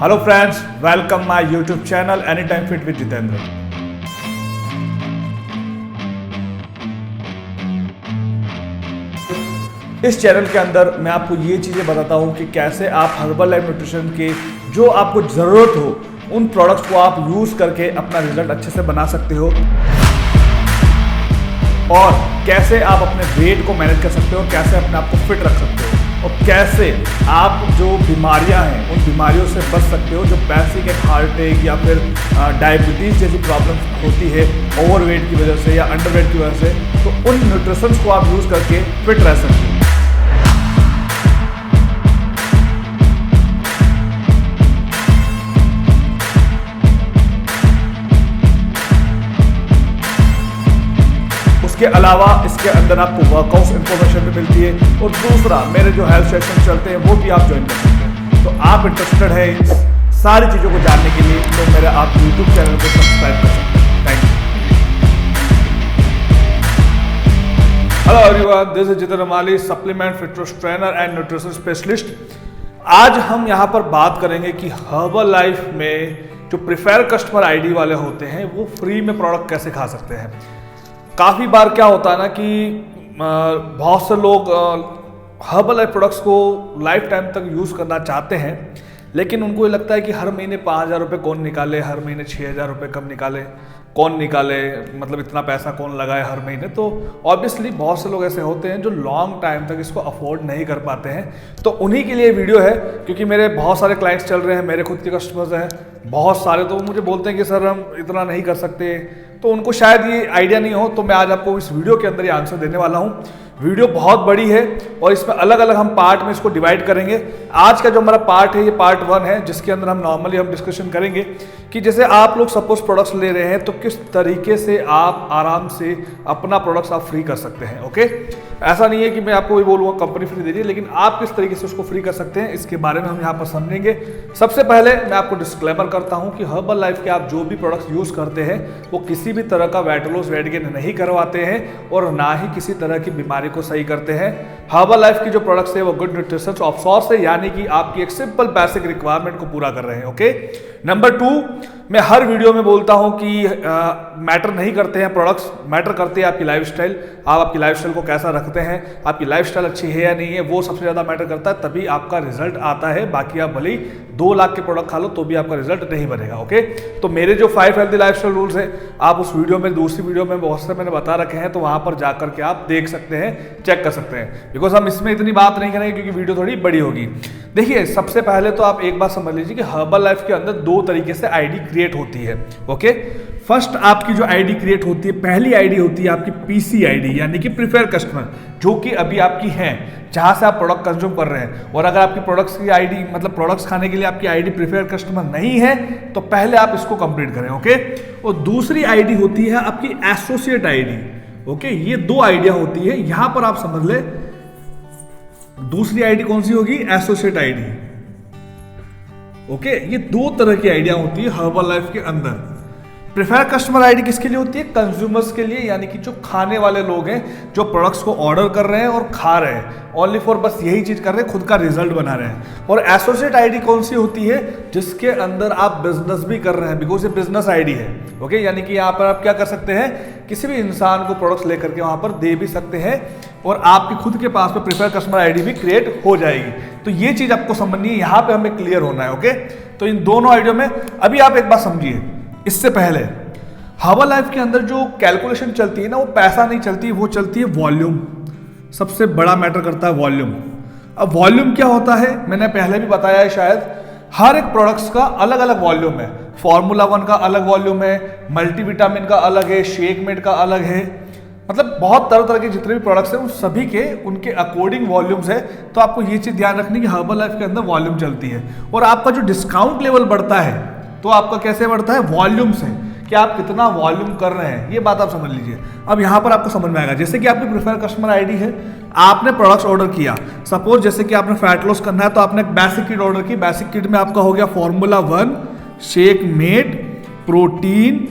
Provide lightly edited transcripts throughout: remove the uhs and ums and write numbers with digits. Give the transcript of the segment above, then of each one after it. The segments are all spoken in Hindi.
Hello friends, welcome my YouTube channel any time fit with Jitendra. इस चैनल के अंदर मैं आपको ये चीज़ें बताता हूँ कि कैसे आप हर्बल लाइफ न्यूट्रिशन के जो आपको ज़रूरत हो उन प्रोडक्ट्स को आप यूज़ करके अपना रिजल्ट अच्छे से बना सकते हो, और कैसे आप अपने वेट को मैनेज कर सकते हो, कैसे अपने आप को फिट रख सकते हो, और कैसे आप जो बीमारियां हैं उन बीमारियों से बच सकते हो जो बेसिक एक हार्ट अटैक या फिर डायबिटीज़ जैसी प्रॉब्लम होती है ओवरवेट की वजह से या अंडरवेट की वजह से। तो उन न्यूट्रिशंस को आप यूज़ करके फिट रह सकते हो। इसके अलावा इसके अंदर आपको वर्कआउट इन्फॉर्मेशन भी मिलती है, और दूसरा मेरे जो हेल्थ सेशन चलते हैं वो भी आप ज्वाइन कर सकते हैं। तो आप इंटरेस्टेड है इन सारी चीज़ों को जानने के लिए तो मेरे आप यूट्यूब चैनल को सब्सक्राइब कर सकते हैं। Thank you. Hello everyone, this is Jitendra Mali, supplement fitness trainer and nutrition specialist. आज हम यहाँ पर बात करेंगे कि हर्बल लाइफ में जो प्रिफर कस्टमर आईडी वाले होते हैं वो फ्री में प्रोडक्ट कैसे खा सकते हैं। काफ़ी बार क्या होता है ना कि बहुत से लोग हर्बल लाइफ प्रोडक्ट्स को लाइफ टाइम तक यूज़ करना चाहते हैं, लेकिन उनको ये लगता है कि हर महीने 5,000 रुपये कौन निकाले, हर महीने 6,000 रुपये कम निकाले, कौन निकाले, मतलब इतना पैसा कौन लगाए हर महीने। तो ऑब्वियसली बहुत से लोग ऐसे होते हैं जो लॉन्ग टाइम तक इसको अफोर्ड नहीं कर पाते हैं। तो उन्हीं के लिए वीडियो है, क्योंकि मेरे बहुत सारे क्लाइंट्स चल रहे हैं, मेरे खुद के कस्टमर्स हैं बहुत सारे, तो वो मुझे बोलते हैं कि सर हम इतना नहीं कर सकते। तो उनको शायद ये आइडिया नहीं हो, तो मैं आज आपको इस वीडियो के अंदर ये आंसर देने वाला हूँ। वीडियो बहुत बड़ी है और इसमें अलग अलग हम पार्ट में इसको डिवाइड करेंगे। आज का जो हमारा पार्ट है ये पार्ट 1 है, जिसके अंदर हम नॉर्मली डिस्कशन करेंगे कि जैसे आप लोग सपोज प्रोडक्ट्स ले रहे हैं तो किस तरीके से आप आराम से अपना प्रोडक्ट्स आप फ्री कर सकते हैं। ओके, ऐसा नहीं है कि मैं आपको भी बोलूँगा कंपनी फ्री दीजिए, लेकिन आप किस तरीके से उसको फ्री कर सकते हैं इसके बारे में हम यहाँ पर समझेंगे। सबसे पहले मैं आपको डिस्क्लेमर करता हूँ कि हर्बल लाइफ के आप जो भी प्रोडक्ट्स यूज़ करते हैं वो किसी भी तरह का वेट लॉस वेट गेन नहीं करवाते हैं और ना ही किसी तरह की बीमारी को सही करते हैं। हर्बल लाइफ की जो प्रोडक्ट्स है वो गुड न्यूट्रिशन ऑफ सोर्स है, यानी कि आपकी एक सिंपल बेसिक रिक्वायरमेंट को पूरा कर रहे हैं। ओके, नंबर 2, मैं हर वीडियो में बोलता हूं कि मैटर नहीं करते हैं प्रोडक्ट्स, मैटर करते हैं आपकी लाइफस्टाइल। आप आपकी लाइफस्टाइल को कैसा रखते हैं, आपकी लाइफस्टाइल अच्छी है या नहीं है, वो सबसे ज़्यादा मैटर करता है, तभी आपका रिजल्ट आता है। बाकी आप भले ही 2 लाख के प्रोडक्ट खा लो तो भी आपका रिजल्ट नहीं बनेगा। ओके, तो मेरे जो 5 हेल्थी लाइफस्टाइल रूल्स है आप उस वीडियो में, दूसरी वीडियो में बहुत से मैंने बता रखे हैं, तो वहाँ पर जाकर के आप देख सकते हैं, चेक कर सकते हैं। बिकॉज हम इसमें इतनी बात नहीं करेंगे क्योंकि वीडियो थोड़ी बड़ी होगी। देखिए, सबसे पहले तो आप एक बात समझ लीजिए कि हर्बल लाइफ के अंदर 2 तरीके से आईडी क्रिएट होती है। ओके, फर्स्ट आपकी जो आईडी क्रिएट होती है, पहली आईडी होती है आपकी पीसी आईडी, यानी कि प्रिफर कस्टमर, जो कि अभी आपकी है, जहां से आप प्रोडक्ट कंज्यूम कर रहे हैं। और अगर आपकी प्रोडक्ट्स की आईडी, मतलब प्रोडक्ट्स खाने के लिए आपकी आईडी प्रिफर कस्टमर नहीं है तो पहले आप इसको कंप्लीट करें। ओके, और दूसरी आईडी होती है आपकी एसोसिएट आईडी। ओके, ये 2 आइडिया होती है, यहां पर आप समझ ले। दूसरी आईडी कौन सी होगी? Associate ID. ओके, ये 2 तरह की आइडिया होती है हर्बल लाइफ के अंदर। प्रिफर कस्टमर आईडी किसके लिए होती है? कंज्यूमर्स के लिए, यानी कि जो खाने वाले लोग हैं, जो प्रोडक्ट्स को ऑर्डर कर रहे हैं और खा रहे हैं, ओनली फॉर बस यही चीज कर रहे हैं, खुद का रिजल्ट बना रहे हैं। और एसोसिएट आईडी कौन सी होती है? जिसके अंदर आप बिजनेस भी कर रहे हैं, बिकॉज ये बिजनेस आईडी है। ओके, यानी कि यहाँ पर आप क्या कर सकते हैं, किसी भी इंसान को प्रोडक्ट्स लेकर के वहां पर दे भी सकते हैं और आपकी खुद के पास में प्रिफर कस्टमर आईडी भी क्रिएट हो जाएगी। तो ये चीज आपको समझनी है, यहाँ पे हमें क्लियर होना है। ओके, तो इन दोनों आइडिया में अभी आप एक बात समझिए, इससे पहले हर्बल लाइफ के अंदर जो कैलकुलेशन चलती है ना, वो पैसा नहीं चलती, वो चलती है वॉल्यूम। सबसे बड़ा मैटर करता है वॉल्यूम। अब वॉल्यूम क्या होता है, मैंने पहले भी बताया है शायद, हर एक प्रोडक्ट्स का अलग अलग वॉल्यूम है। फॉर्मूला 1 का अलग वॉल्यूम है, मल्टीविटामिन का अलग है, शेक मेड का अलग है, मतलब बहुत तरह तरह के जितने भी प्रोडक्ट्स हैं उन सभी के उनके अकॉर्डिंग वॉल्यूम्स है। तो आपको ये चीज ध्यान रखनी कि हर्बल लाइफ के अंदर वॉल्यूम चलती है। और आपका जो डिस्काउंट लेवल बढ़ता है तो आपका कैसे बढ़ता है? वॉल्यूम से, कि आप कितना वॉल्यूम कर रहे हैं, ये बात आप समझ लीजिए। अब यहाँ पर आपको समझ में आएगा, जैसे कि आपकी प्रिफर कस्टमर आईडी है, आपने प्रोडक्ट्स ऑर्डर किया, सपोज जैसे कि आपने फैट लॉस करना है तो आपने एक बेसिक किट ऑर्डर की। बेसिक किट में आपका हो गया फॉर्मूला 1, शेक मेड, प्रोटीन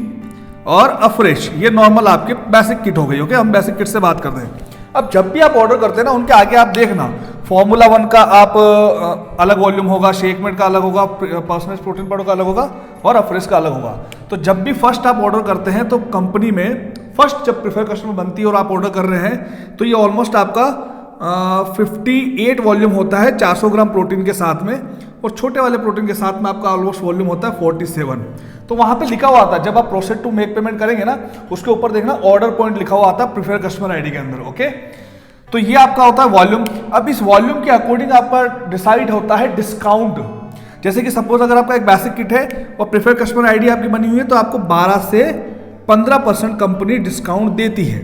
और अफ्रेश, ये नॉर्मल आपके बेसिक किट हो गई। ओके, हम बेसिक किट से बात करते हैं। अब जब भी आप ऑर्डर करते हैं ना, उनके आगे आप देखना फॉर्मूला 1 का आप अलग वॉल्यूम होगा, शेकमेट का अलग होगा, पर्सनल प्रोटीन पाउडर का अलग होगा और अफ्रेश का अलग होगा। तो जब भी फर्स्ट आप ऑर्डर करते हैं तो कंपनी में फर्स्ट जब प्रेफर कस्टमर बनती है और आप ऑर्डर कर रहे हैं तो ये ऑलमोस्ट आपका 58 वॉल्यूम होता है 400 ग्राम प्रोटीन के साथ में, और छोटे वाले प्रोटीन के साथ में आपका ऑलमोस्ट वॉल्यूम होता है 47। तो वहां पे लिखा हुआ आता है, जब आप प्रोसेस टू मेक पेमेंट करेंगे ना, उसके ऊपर देखना ऑर्डर पॉइंट लिखा हुआ आता है प्रेफर कस्टमर आईडी के अंदर। ओके, तो ये आपका होता है वॉल्यूम। अब इस वॉल्यूम के अकॉर्डिंग आपका डिसाइड होता है डिस्काउंट। जैसे कि सपोज अगर आपका एक बेसिक किट है और प्रेफर कस्टमर आईडी आपकी बनी हुई है तो आपको 12 से 15% कंपनी डिस्काउंट देती है।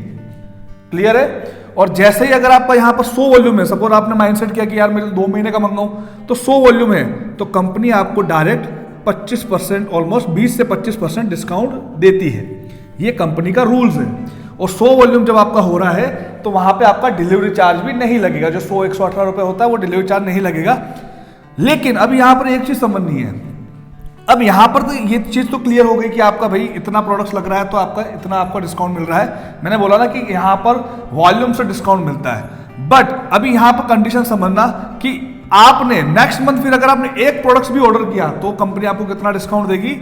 क्लियर है? और जैसे ही अगर आपका यहाँ पर 100 वॉल्यूम है, सपोज आपने माइंडसेट किया कि यार मेरे 2 महीने का मंगाऊं, तो 100 वॉल्यूम है तो कंपनी आपको डायरेक्ट 25%, ऑलमोस्ट 20 से 25% डिस्काउंट देती है। ये कंपनी का रूल्स है। और 100 वॉल्यूम जब आपका हो रहा है तो वहां पे आपका डिलीवरी चार्ज भी नहीं लगेगा। जो 118 रुपए होता है वो डिलीवरी चार्ज नहीं लगेगा। लेकिन अब यहां पर एक चीज समझनी है। अब यहां पर तो ये चीज तो क्लियर हो गई कि आपका भाई इतना प्रोडक्ट्स लग रहा है तो आपका इतना आपका डिस्काउंट मिल रहा है। मैंने बोला ना कि यहां पर वॉल्यूम से डिस्काउंट मिलता है। बट अभी यहां पर कंडीशन समझना कि आपने नेक्स्ट मंथ फिर अगर आपने एक प्रोडक्ट्स भी ऑर्डर किया तो कंपनी आपको कितना डिस्काउंट देगी?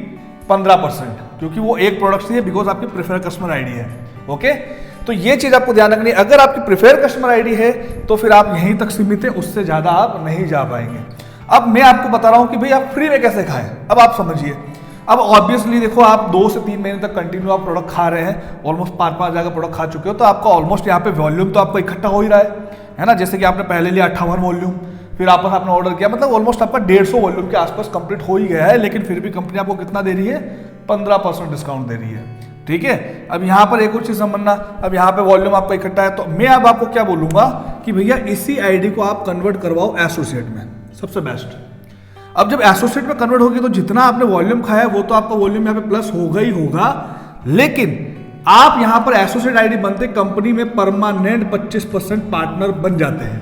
15%, क्योंकि वो एक प्रोडक्ट ही है, बिकॉज आपकी प्रेफर कस्टमर आईडी है। ओके, तो ये चीज आपको ध्यान रखनी है। अगर आपकी प्रेफर कस्टमर आईडी है तो फिर आप यहीं तक सीमित है, उससे ज्यादा आप नहीं जा पाएंगे। अब मैं आपको बता रहा हूं कि भाई आप फ्री में कैसे खाएं। अब आप समझिए, अब ऑब्वियसली देखो आप 2 से 3 महीने तक कंटिन्यू आप प्रोडक्ट खा रहे हैं, ऑलमोस्ट 5 जगह प्रोडक्ट खा चुके हो, तो आपका ऑलमोस्ट यहाँ पे वॉल्यूम तो आपका इकट्ठा हो ही रहा है ना। जैसे कि आपने पहले लिया 58 वॉल्यूम, फिर आपस आपने ऑर्डर किया, मतलब ऑलमोस्ट आपका 150 वॉल्यूम के आसपास कंप्लीट हो ही गया है। लेकिन फिर भी कंपनी आपको कितना दे रही है? 15% डिस्काउंट दे रही है। ठीक है, अब यहाँ पर एक और चीज समझना। अब यहाँ पे वॉल्यूम आपका इकट्ठा है तो मैं अब आपको क्या बोलूंगा कि भैया इसी आईडी को आप कन्वर्ट करवाओ एसोसिएट में, सबसे बेस्ट। अब जब एसोसिएट में कन्वर्ट होगी तो जितना आपने वॉल्यूम खाया है वो तो आपका वॉल्यूम यहाँ पे प्लस होगा ही होगा, लेकिन आप यहां पर एसोसिएट आईडी बनते कंपनी में परमानेंट 25% पार्टनर बन जाते हैं।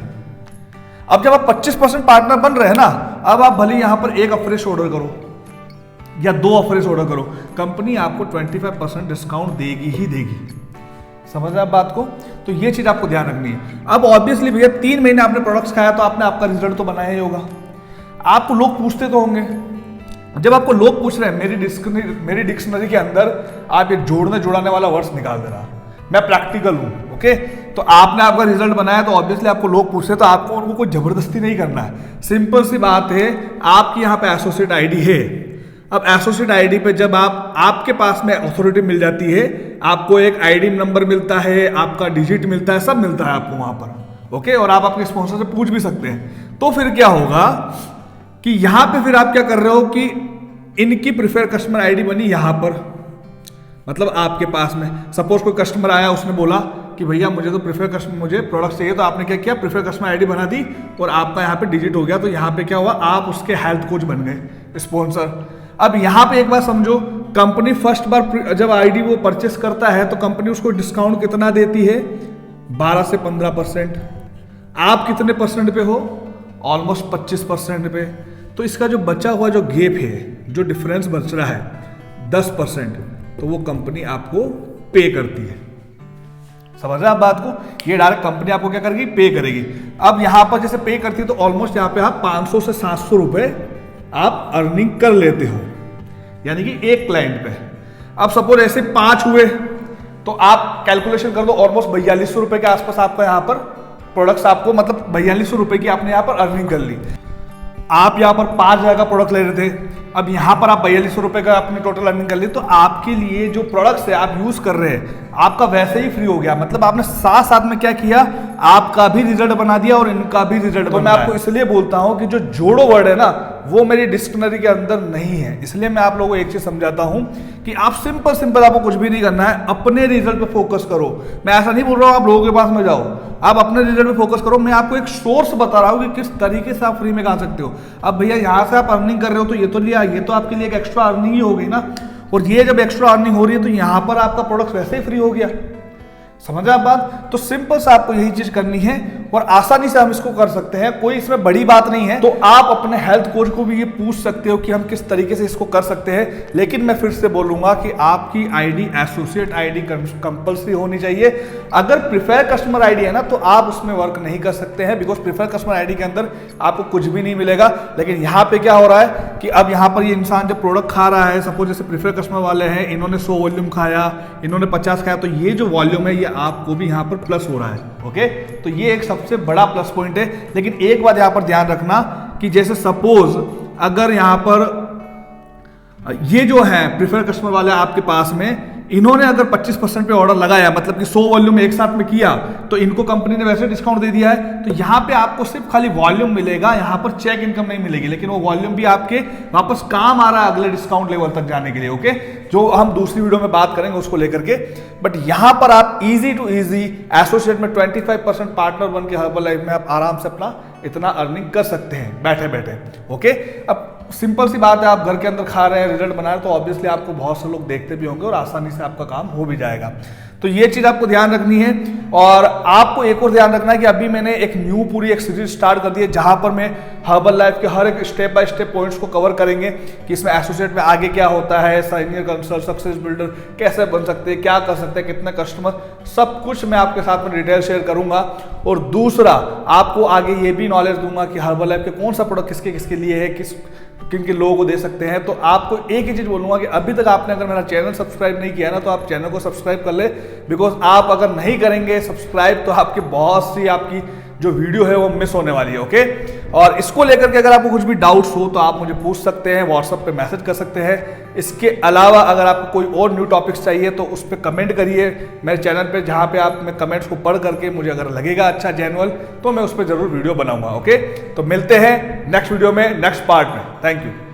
अब जब आप 25% पार्टनर बन रहे हैं ना, अब आप भले यहां पर एक अफ्रेश ऑर्डर करो या 2 अफ्रेश ऑर्डर करो, कंपनी आपको 25% डिस्काउंट देगी ही देगी। समझ रहे आप बात को? तो ये चीज आपको ध्यान रखनी है। अब ऑब्वियसली भैया 3 महीने आपने प्रोडक्ट्स खाया तो आपने आपका रिजल्ट तो बनाया ही होगा। आपको लोग पूछते तो होंगे, जब आपको लोग पूछ रहे हैं मेरी डिक्शनरी के अंदर आप ये जोड़ने जुड़ाने वाला वर्ड्स निकाल देना, मैं प्रैक्टिकल हूं। ओके, तो आपने आपका रिजल्ट बनाया तो ऑब्वियसली आपको लोग पूछ रहे तो आपको उनको कोई जबरदस्ती नहीं करना है। सिंपल सी बात है, आपकी यहाँ पे एसोसिएट आईडी है। अब एसोसिएट आईडी पे जब आपके पास में अथॉरिटी मिल जाती है, आपको एक आईडी नंबर मिलता है, आपका डिजिट मिलता है, सब मिलता है आपको वहां पर। ओके, और आप अपने स्पॉन्सर से पूछ भी सकते हैं। तो फिर क्या होगा कि यहां पे फिर आप क्या कर रहे हो कि इनकी प्रेफर कस्टमर आईडी बनी यहां पर, मतलब आपके पास में सपोज कोई कस्टमर आया, उसने बोला कि भैया मुझे तो प्रेफर कस्टमर, मुझे प्रोडक्ट चाहिए, तो आपने क्या किया? प्रेफर कस्टमर आईडी बना दी और आपका यहाँ पे डिजिट हो गया। तो यहाँ पे क्या हुआ? आप उसके हेल्थ कोच बन गए, स्पॉन्सर। अब यहाँ पे एक बात समझो, कंपनी फर्स्ट बार जब आईडी वो परचेस करता है तो कंपनी उसको डिस्काउंट कितना देती है? 12 से 15%। आप कितने परसेंट पे हो? ऑलमोस्ट 25% पे। तो इसका जो बचा हुआ जो गैप है, जो डिफरेंस बच रहा है 10%, तो वो कंपनी आपको पे करती है। समझ रहे हैं आप बात को? ये डायरेक्ट कंपनी आपको क्या करेगी? पे करेगी। अब यहां पर जैसे पे करती है तो ऑलमोस्ट यहां पे आप 500 से 700 रुपए आप अर्निंग कर लेते हो, यानी कि एक क्लाइंट पे। अब सपोज ऐसे 5 हुए तो आप कैलकुलेशन कर दो, ऑलमोस्ट 4200 रुपए के आसपास आपका यहाँ पर प्रोडक्ट्स आपको, मतलब 4200 रुपए की आपने यहाँ पर अर्निंग कर ली। आप यहाँ पर 5 जगह का प्रोडक्ट ले रहे थे, अब यहाँ पर आप 4200 रुपए का आपने टोटल अर्निंग कर ली। तो आपके लिए जो प्रोडक्ट्स है आप यूज कर रहे हैं, आपका वैसे ही फ्री हो गया। मतलब आपने साथ साथ में क्या किया? आपका भी रिजल्ट बना दिया और इनका भी रिजल्ट बना। तो मैं आपको इसलिए बोलता हूं कि जो जोड़ो वर्ड है ना, वो मेरी डिक्शनरी के अंदर नहीं है। इसलिए मैं आप लोगों को एक चीज समझाता हूं कि आप सिंपल आपको कुछ भी नहीं करना है, अपने रिजल्ट पे फोकस करो। मैं ऐसा नहीं बोल रहा हूं आप लोगों के पास में जाओ, आप अपने रिजल्ट पे फोकस करो। मैं आपको एक सोर्स बता रहा हूं कि किस तरीके से आप फ्री में खा सकते हो। अब भैया यहां से आप अर्निंग कर रहे हो तो ये तो लिया, ये तो आपके लिए एक एक्स्ट्रा अर्निंग ही हो गई ना। और ये जब एक्स्ट्रा अर्निंग हो रही है तो यहां पर आपका प्रोडक्ट वैसे ही फ्री हो गया। समझ आप बात? तो सिंपल से आपको यही चीज करनी है और आसानी से हम इसको कर सकते हैं, कोई इसमें बड़ी बात नहीं है। तो आप अपने हेल्थ कोच को भी ये पूछ सकते हो कि हम किस तरीके से इसको कर सकते हैं। लेकिन मैं फिर से बोलूंगा कि आपकी आईडी एसोसिएट आईडी कंपल्सरी होनी चाहिए। अगर प्रिफेयर कस्टमर आईडी है ना तो आप उसमें वर्क नहीं कर सकते हैं, बिकॉज प्रिफेयर कस्टमर आईडी के अंदर आपको कुछ भी नहीं मिलेगा। लेकिन यहाँ पे क्या हो रहा है कि अब यहाँ पर ये इंसान जब प्रोडक्ट खा रहा है, सपोज जैसे प्रिफेयर कस्टमर वाले हैं, इन्होंने 100 वॉल्यूम खाया, इन्होंने 50 खाया, तो ये जो वॉल्यूम है ये आपको भी यहाँ पर प्लस हो रहा है। ओके, तो ये एक सबसे बड़ा प्लस पॉइंट है। लेकिन एक बात यहाँ पर ध्यान रखना कि जैसे सपोज अगर यहाँ पर ये जो है प्रिफेयर कस्टमर वाले आपके पास में, इन्होंने अगर 25% पे ऑर्डर लगाया, मतलब कि 100 वॉल्यूम एक साथ में किया, तो इनको कंपनी ने वैसे डिस्काउंट दे दिया है। तो यहाँ पे आपको सिर्फ खाली वॉल्यूम मिलेगा, यहाँ पर चेक इनकम नहीं मिलेगी, लेकिन वो वॉल्यूम भी आपके वापस काम आ रहा है अगले डिस्काउंट लेवल तक जाने के लिए। ओके, जो हम दूसरी वीडियो में बात करेंगे उसको लेकर के। बट यहाँ पर आप इजी टू इजी एसोसिएट में 25% पार्टनर बन के हर्बल लाइफ में आप आराम से अपना इतना अर्निंग कर सकते हैं बैठे बैठे। ओके, अब सिंपल सी बात है, आप घर के अंदर खा रहे हैं, रिजल्ट बना रहे हैं, तो ऑब्वियसली आपको बहुत से लोग देखते भी होंगे और आसानी से आपका काम हो भी जाएगा। तो ये चीज आपको ध्यान रखनी है। और आपको एक और ध्यान रखना है कि अभी मैंने एक न्यू पूरी एक सीरीज स्टार्ट कर दी है, जहां पर मैं हर्बल लाइफ के हर एक स्टेप बाय स्टेप पॉइंट्स को कवर करेंगे कि इसमें एसोसिएट में आगे क्या होता है, सीनियर कंसल्ट, सक्सेस बिल्डर कैसे बन सकते हैं, क्या कर सकते हैं, कितने कस्टमर, सब कुछ मैं आपके साथ में डिटेल शेयर करूंगा। और दूसरा, आपको आगे ये भी नॉलेज दूंगा कि हर्बल लाइफ के कौन सा प्रोडक्ट किसके किसके लिए है, किन किन लोगों को दे सकते हैं। तो आपको एक ही चीज बोलूंगा कि अभी तक आपने अगर मेरा चैनल सब्सक्राइब नहीं किया ना, तो आप चैनल को सब्सक्राइब कर ले, बिकॉज आप अगर नहीं करेंगे सब्सक्राइब तो आपकी बहुत सी आपकी जो वीडियो है वो मिस होने वाली है। ओके, और इसको लेकर के अगर आपको कुछ भी डाउट्स हो तो आप मुझे पूछ सकते हैं, व्हाट्सएप पे मैसेज कर सकते हैं। इसके अलावा अगर आपको कोई और न्यू टॉपिक्स चाहिए तो उस पर कमेंट करिए मेरे चैनल पे, जहां पे आप मैं कमेंट्स को पढ़ करके मुझे अगर लगेगा अच्छा जेन्युइन तो मैं उस पर जरूर वीडियो बनाऊंगा। ओके, तो मिलते हैं नेक्स्ट वीडियो में, नेक्स्ट पार्ट में। Thank you.